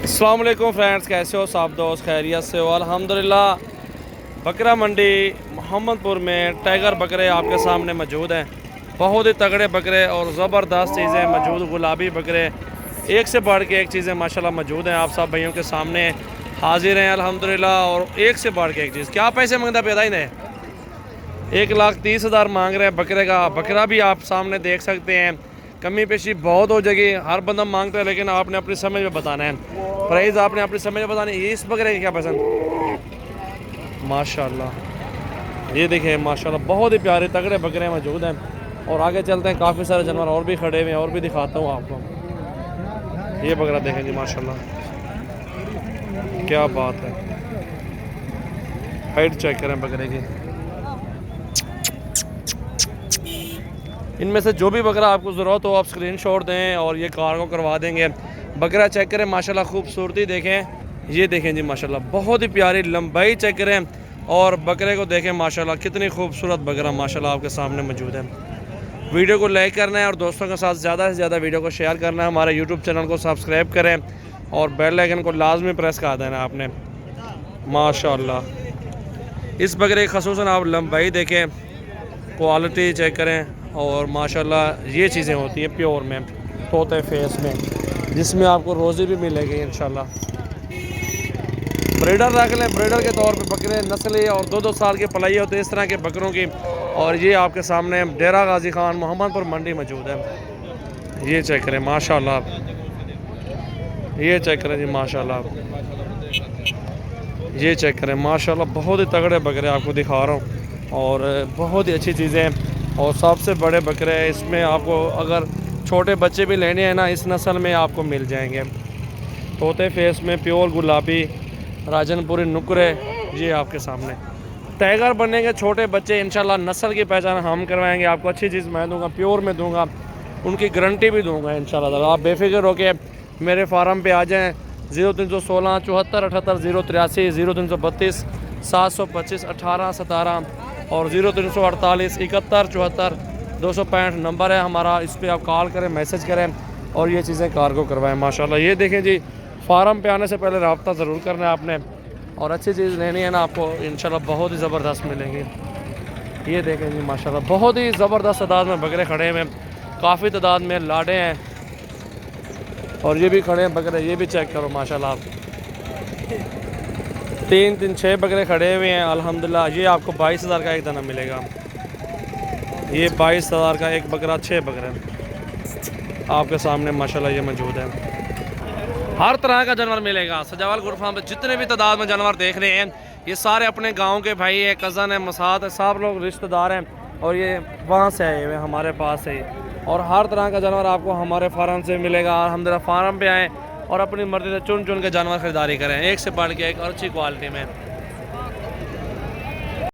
अस्सलाम वालेकुम फ्रेंड्स, कैसे हो सब दोस्त? खैरियत से हो? अल्हम्दुलिल्लाह। बकरा मंडी मोहम्मदपुर में टाइगर बकरे आपके सामने मौजूद हैं। बहुत ही तगड़े बकरे और ज़बरदस्त चीज़ें मौजूद, गुलाबी बकरे एक से बढ़ के एक चीज़ें माशाल्लाह मौजूद हैं। आप सब भाइयों के सामने हाजिर हैं अल्हम्दुलिल्लाह। और एक से बढ़ के एक चीज़, क्या पैसे मांगता पैदा ही नहीं, 1,30,000 मांग रहे हैं बकरे का। बकरा भी आप सामने देख सकते हैं, कमी पेशी बहुत हो जाएगी, हर बंदा मांगता है, लेकिन आपने अपनी समझ में बताना है, प्राइस आपने अपनी समझ में बतानी है। इस बकरे की क्या पसंद, माशाल्लाह ये देखें माशाल्लाह बहुत ही प्यारे तगड़े बकरे मौजूद हैं। और आगे चलते हैं, काफ़ी सारे जानवर और भी खड़े हुए हैं और भी दिखाता हूँ आपको। ये बकरा देखें जी माशाल्लाह, क्या बात है। हाइट चेक करें बकरे की। इनमें से जो भी बकरा आपको ज़रूरत हो आप स्क्रीनशॉट दें और ये कार को करवा देंगे। बकरा चेक करें माशाल्लाह, खूबसूरती देखें, ये देखें जी माशाल्लाह बहुत ही प्यारी लंबाई चेक करें। और बकरे को देखें माशाल्लाह, कितनी खूबसूरत बकरा माशाल्लाह आपके सामने मौजूद है। वीडियो को लाइक करना है और दोस्तों के साथ ज़्यादा से ज़्यादा वीडियो को शेयर करना है। हमारे यूट्यूब चैनल को सब्सक्राइब करें और बेल आइकन को लाजमी प्रेस कर देना आपने। माशाल्लाह इस बकरे की खसूसन आप लंबाई देखें, क्वालिटी चेक करें। और माशाल्लाह ये चीज़ें होती हैं प्योर में, तोते फेस में, जिसमें आपको रोज़ी भी मिलेगी इंशाल्लाह। ब्रीडर रख लें, ब्रीडर के तौर पे बकरे नस्ली और 2-2 साल की पलाई होती है इस तरह के बकरों की। और ये आपके सामने डेरा गाजी खान मोहम्मदपुर मंडी मौजूद है। ये चेक करें माशाल्लाह, ये चेक करें जी माशाल्लाह, ये चेक करें माशाल्लाह बहुत ही तगड़े बकरे आपको दिखा रहा हूँ और बहुत ही अच्छी चीज़ें हैं। और सबसे बड़े बकरे हैं इसमें, आपको अगर छोटे बच्चे भी लेने हैं ना, इस नस्ल में आपको मिल जाएंगे। तोते फेस में प्योर गुलाबी राजनपुरी नुकरे, ये आपके सामने टाइगर बनेंगे छोटे बच्चे इंशाल्लाह। नस्ल की पहचान हम करवाएंगे आपको, अच्छी चीज़ मैं दूंगा, प्योर में दूंगा, उनकी गारंटी भी दूंगा इंशाल्लाह। आप बेफिक्र होकर मेरे फार्म पे आ जाएँ। 0316 74 78 083 0332 725 18 17 और 0348 71 74 265 नंबर है हमारा। इस पर आप कॉल करें, मैसेज करें और ये चीज़ें कार्गो करवाएं माशाल्लाह। ये देखें जी, फार्म पे आने से पहले रब्ता ज़रूर करना है आपने, और अच्छी चीज़ लेनी है ना आपको इंशाल्लाह बहुत ही ज़बरदस्त मिलेंगी। ये देखें जी माशाल्लाह बहुत ही ज़बरदस्त तादाद में बकरे खड़े हुए हैं, काफ़ी तादाद में लाडे हैं और ये भी खड़े हैं बकरे। ये भी चेक करो माशाल्लाह आप, 3-6 बकरे खड़े हुए हैं अल्हम्दुलिल्लाह। ये आपको 22,000 का एक दाना मिलेगा। ये 22,000 का एक बकरा, 6 बकरे आपके सामने माशाल्लाह ये मौजूद है। हर तरह का जानवर मिलेगा सजावाल गुर फार्म पे। जितने भी तादाद में जानवर देख रहे हैं ये सारे अपने गांव के भाई है, कज़न है, मसात है, सब लोग रिश्तेदार हैं और ये वहाँ से आए हुए हमारे पास है। और हर तरह का जानवर आपको हमारे फार्म से मिलेगा। अल्हम्दुलिल्लाह फार्म पे आएँ और अपनी मर्ज़ी से चुन चुन के जानवर ख़रीदारी करें, एक से बढ़ के एक और अच्छी क्वालिटी में।